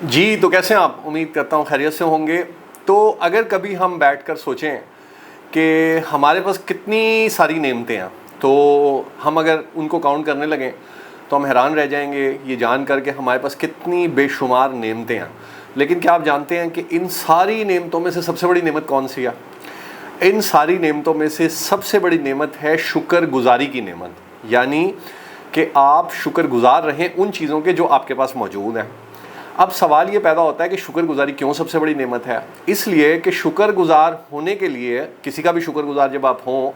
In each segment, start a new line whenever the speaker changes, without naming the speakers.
जी, तो कैसे हैं आप? उम्मीद करता हूँ खैरियत से होंगे। तो अगर कभी हम बैठकर सोचें कि हमारे पास कितनी सारी नेमतें हैं, तो हम अगर उनको काउंट करने लगें तो हम हैरान रह जाएंगे ये जान कर के हमारे पास कितनी बेशुमार नेमतें हैं। लेकिन क्या आप जानते हैं कि इन सारी नेमतों में से सबसे बड़ी नेमत कौन सी है? इन सारी नेमतों में से सबसे बड़ी नेमत है शुक्रगुजारी की नेमत। यानी कि आप शुक्रगुजार रहें उन चीज़ों के जो आपके पास मौजूद हैं। अब सवाल ये पैदा होता है कि शुक्रगुजारी क्यों सबसे बड़ी नेमत है? इसलिए कि शुक्रगुजार होने के लिए, किसी का भी शुक्रगुजार जब आप हों,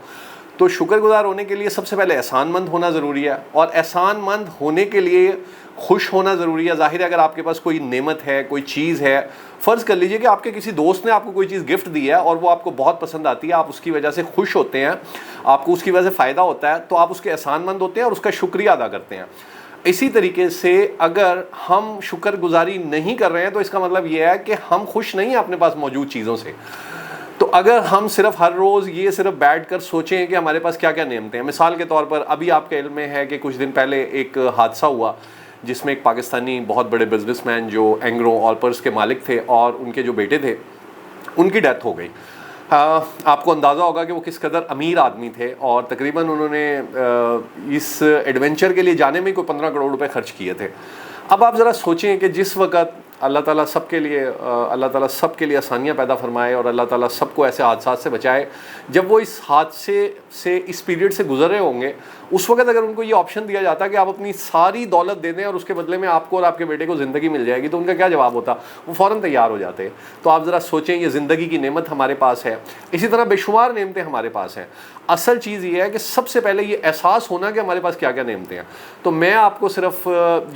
तो शुक्रगुजार होने के लिए सबसे पहले एहसानमंद होना ज़रूरी है, और एहसानमंद होने के लिए खुश होना ज़रूरी है। ज़ाहिर है, अगर आपके पास कोई नेमत है, कोई चीज़ है, फ़र्ज़ कर लीजिए कि आपके किसी दोस्त ने आपको कोई चीज़ गिफ्ट दी है और वो आपको बहुत पसंद आती है, आप उसकी वजह से खुश होते हैं, आपको उसकी वजह से फ़ायदा होता है, तो आप उसके एहसानमंद होते हैं और उसका शुक्रिया अदा करते हैं। इसी तरीके से अगर हम शुक्रगुजारी नहीं कर रहे हैं तो इसका मतलब यह है कि हम खुश नहीं हैं अपने पास मौजूद चीज़ों से। तो अगर हम सिर्फ हर रोज़ ये सिर्फ बैठकर सोचें कि हमारे पास क्या क्या नेमतें हैं, मिसाल के तौर पर अभी आपके इल्म में है कि कुछ दिन पहले एक हादसा हुआ जिसमें एक पाकिस्तानी बहुत बड़े बिजनेसमैन जो एंग्रो ऑलपर्स के मालिक थे और उनके जो बेटे थे उनकी डेथ हो गई। आपको अंदाज़ा होगा कि वो किस कदर अमीर आदमी थे और तकरीबन उन्होंने इस एडवेंचर के लिए जाने में कोई 15 करोड़ रुपए खर्च किए थे। अब आप ज़रा सोचें कि जिस वक़्त अल्लाह ताला सबके लिए आसानियाँ पैदा फरमाए और अल्लाह ताला सबको ऐसे हादसा से बचाए, जब वो इस हादसे से इस पीरियड से गुजर रहे होंगे, उस वक्त अगर उनको ये ऑप्शन दिया जाता कि आप अपनी सारी दौलत दे दें और उसके बदले में आपको और आपके बेटे को ज़िंदगी मिल जाएगी, तो उनका क्या जवाब होता? वो फ़ौरन तैयार हो जाते। तो आप ज़रा सोचें, ये ज़िंदगी की नेमत हमारे पास है, इसी तरह बेशुमार नेमतें हमारे पास हैं। असल चीज़ ये है कि सबसे पहले ये एहसास होना कि हमारे पास क्या क्या नेमतें हैं। तो मैं आपको सिर्फ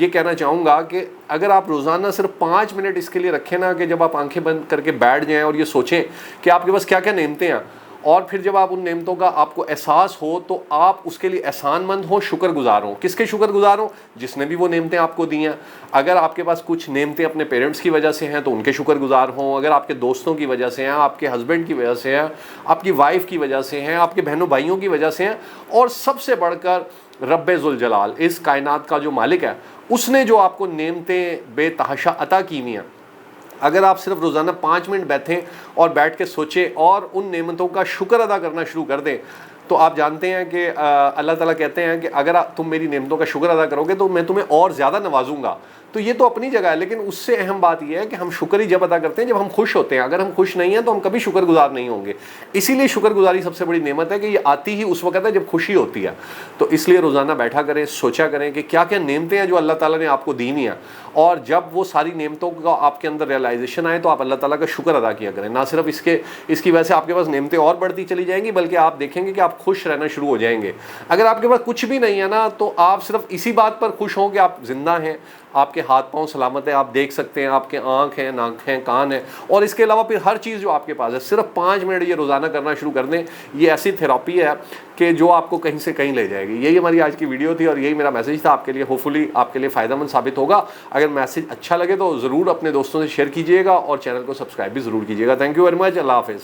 ये कहना चाहूँगा कि अगर आप रोज़ाना सिर्फ 5 मिनट इसके लिए रखें ना, कि जब आप आंखें बंद करके बैठ जाएं और ये सोचें कि आपके पास क्या क्या नेमतें हैं, और फिर जब आप उन नेमतों का आपको एहसास हो तो आप उसके लिए एहसानमंद हो, शुक्रगुजार हो। किसके शुक्रगुजार हो? जिसने भी वो नेमतें आपको दी हैं। अगर आपके पास कुछ नेमतें अपने पेरेंट्स की वजह से हैं तो उनके शुक्रगुजार हों। अगर आपके दोस्तों की वजह से हैं, आपके हस्बैंड की वजह से हैं, आपकी वाइफ की वजह से हैं, आपके बहनों भाइयों की वजह से हैं, और सबसे बढ़कर रब्बे जुल जलाल, इस कायनात का जो मालिक है, उसने जो आपको नेमतें बेतहाशा अता की हुई हैं, अगर आप सिर्फ रोज़ाना 5 मिनट बैठें और बैठ के सोचें और उन नेमतों का शुक्र अदा करना शुरू कर दें, तो आप जानते हैं कि अल्लाह ताला कहते हैं कि अगर तुम मेरी नेमतों का शुक्र अदा करोगे तो मैं तुम्हें और ज़्यादा नवाजूंगा। तो ये तो अपनी जगह है, लेकिन उससे अहम बात यह है कि हम शुक्र ही जब अदा करते हैं जब हम खुश होते हैं। अगर हम खुश नहीं हैं तो हम कभी शुक्रगुजार नहीं होंगे। इसीलिए शुक्रगुजारी सबसे बड़ी नेमत है कि ये आती ही उस वक्त है जब खुशी होती है। तो इसलिए रोज़ाना बैठा करें, सोचा करें कि क्या क्या नेमतें हैं जो अल्लाह ताला ने आपको दी नहीं है, और जब वो सारी नेमतों का आपके अंदर रियलाइजेशन आए तो आप अल्लाह ताला का शुक्र अदा किया करें। ना सिर्फ इसकी वजह से आपके पास नेमतें और बढ़ती चली जाएंगी, बल्कि आप देखेंगे कि आप खुश रहना शुरू हो जाएंगे। अगर आपके पास कुछ भी नहीं है ना, तो आप सिर्फ इसी बात पर खुश हों कि आप जिंदा हैं, आपके हाथ पांव सलामत है, आप देख सकते हैं, आपके आँख हैं, नाक हैं, कान है, और इसके अलावा फिर हर चीज़ जो आपके पास है। सिर्फ 5 मिनट ये रोज़ाना करना शुरू कर दें। ये ऐसी थेरेपी है कि जो आपको कहीं से कहीं ले जाएगी। यही हमारी आज की वीडियो थी और यही मेरा मैसेज था आपके लिए। होपफुली आपके लिए फ़ायदेमंद साबित होगा। अगर मैसेज अच्छा लगे तो ज़रूर अपने दोस्तों से शेयर कीजिएगा और चैनल को सब्सक्राइब भी ज़रूर कीजिएगा। Thank you very much. अल्लाह हाफ़िज़।